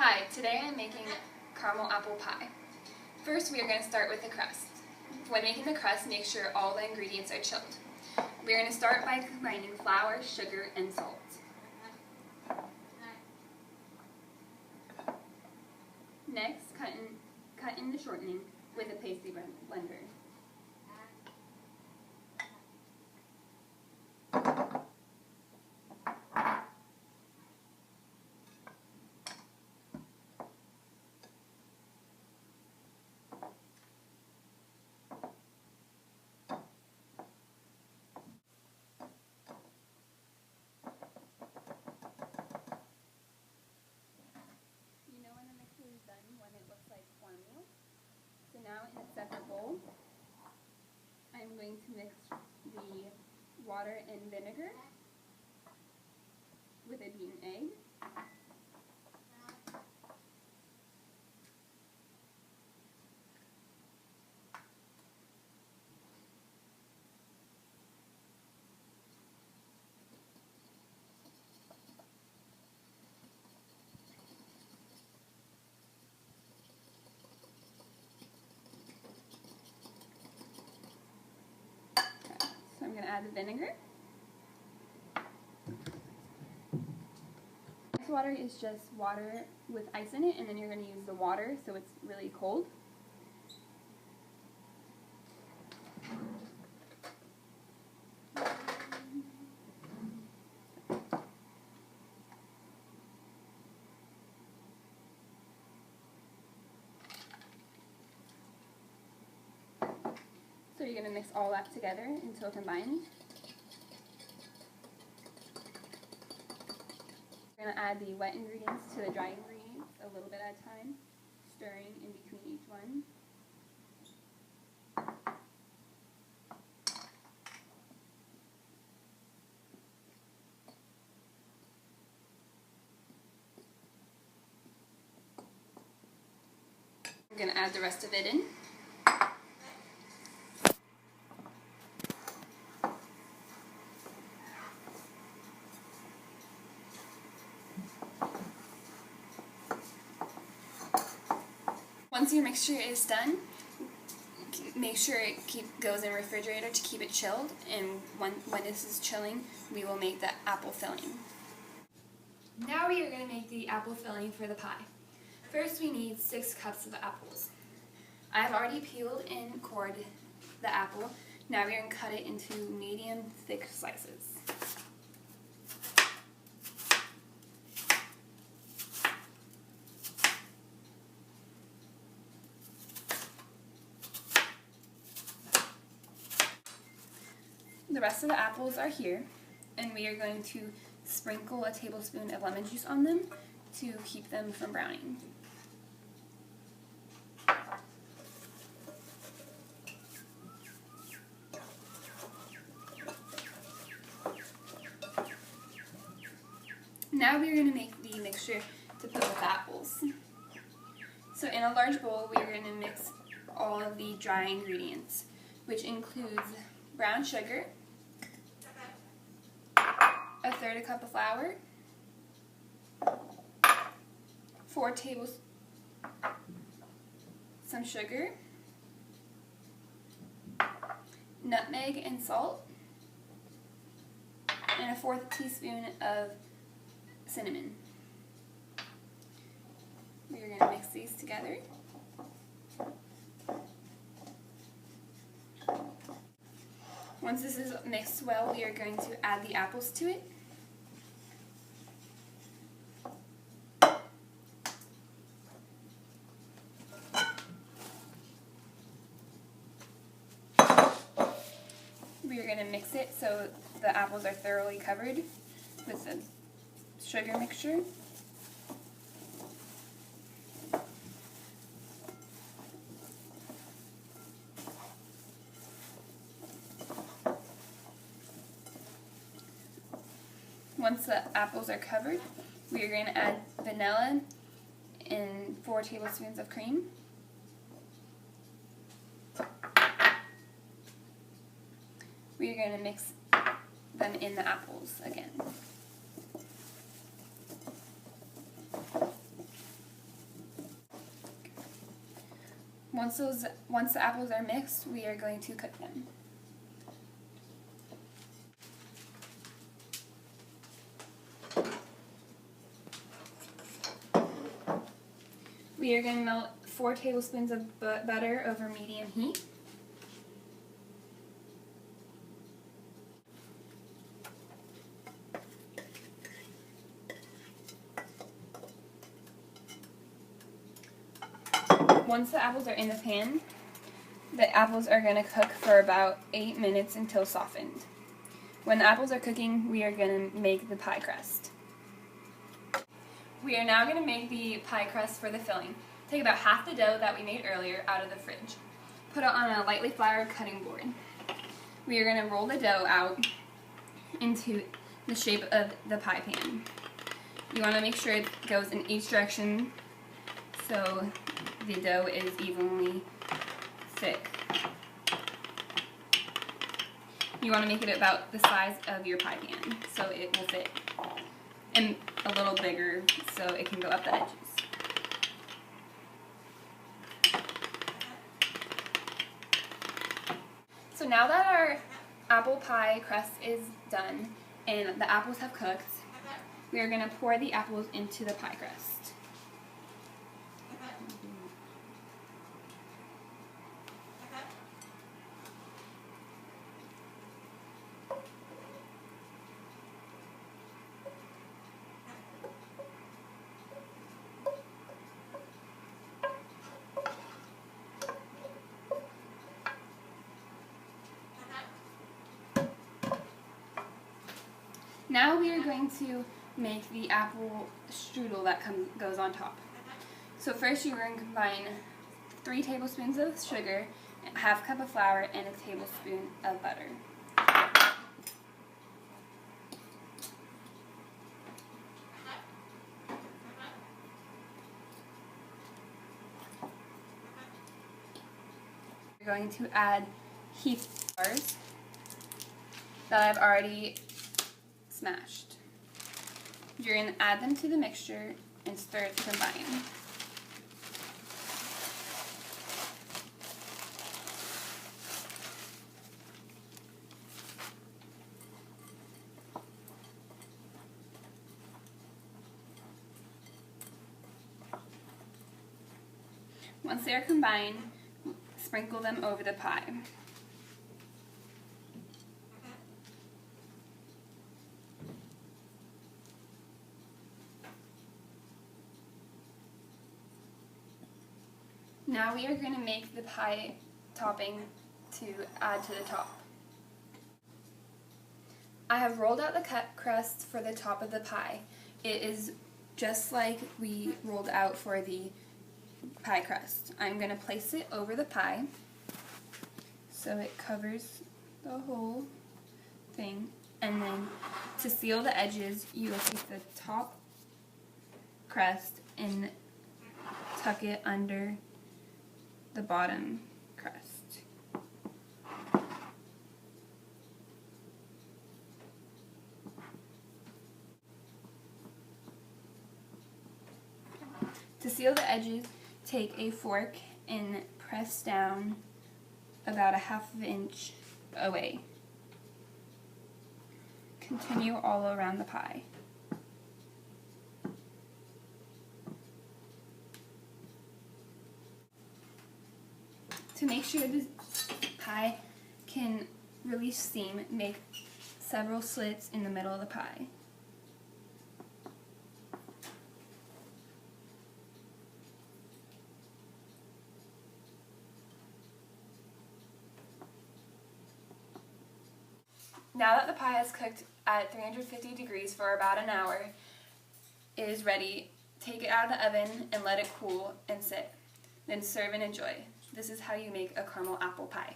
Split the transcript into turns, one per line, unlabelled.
Hi, today I'm making caramel apple pie. First, we are going to start with the crust. When making the crust, make sure all the ingredients are chilled. We are going to start by combining flour, sugar, and salt. Next, cut in the shortening with a pastry blender. When it looks like cornmeal. So now in a separate bowl, I'm going to mix the water and vinegar with a beaten egg. So I'm going to add the vinegar. Ice water is just water with ice in it, and then you're going to use the water so it's really cold. So you're going to mix all that together until combined. We're going to add the wet ingredients to the dry ingredients a little bit at a time, stirring in between each one. I'm going to add the rest of it in. Once your mixture is done, make sure it goes in the refrigerator to keep it chilled, and when this is chilling, we will make the apple filling. Now we are going to make the apple filling for the pie. First we need 6 cups of apples. I have already peeled and cored the apple. Now we are going to cut it into medium thick slices. The rest of the apples are here, and we are going to sprinkle a tablespoon of lemon juice on them to keep them from browning. Now we are going to make the mixture to put with the apples. So in a large bowl, we are going to mix all of the dry ingredients, which includes brown sugar, 1/3 cup of flour, 4 tablespoons, some sugar, nutmeg and salt, and a 1/4 teaspoon of cinnamon. We are going to mix these together. Once this is mixed well, we are going to add the apples to it. We are going to mix it so the apples are thoroughly covered with the sugar mixture. Once the apples are covered, we are going to add vanilla and 4 tablespoons of cream. We are going to mix them in the apples again. Once the apples are mixed, we are going to cook them. We are going to melt 4 tablespoons of butter over medium heat. Once the apples are in the pan, the apples are going to cook for about 8 minutes until softened. When the apples are cooking, we are going to make the pie crust. We are now going to make the pie crust for the filling. Take about half the dough that we made earlier out of the fridge. Put it on a lightly floured cutting board. We are going to roll the dough out into the shape of the pie pan. You want to make sure it goes in each direction so the dough is evenly thick. You want to make it about the size of your pie pan so it will fit, and a little bigger so it can go up the edges. So now that our apple pie crust is done and the apples have cooked, we are going to pour the apples into the pie crust. Now we are going to make the apple strudel that goes on top. So first you're going to combine 3 tablespoons of sugar, a half cup of flour, and a tablespoon of butter. You're going to add Heath bars that I've already smashed. You're going to add them to the mixture and stir it to combine. Once they are combined, sprinkle them over the pie. Now we are going to make the pie topping to add to the top. I have rolled out the cut crust for the top of the pie. It is just like we rolled out for the pie crust. I'm going to place it over the pie so it covers the whole thing, and then to seal the edges you will take the top crust and tuck it under the bottom crust. To seal the edges, take a fork and press down about a half inch away. Continue all around the pie. To make sure the pie can release steam, make several slits in the middle of the pie. Now that the pie has cooked at 350 degrees for about an hour, it is ready. Take it out of the oven and let it cool and sit. Then serve and enjoy. This is how you make a caramel apple pie.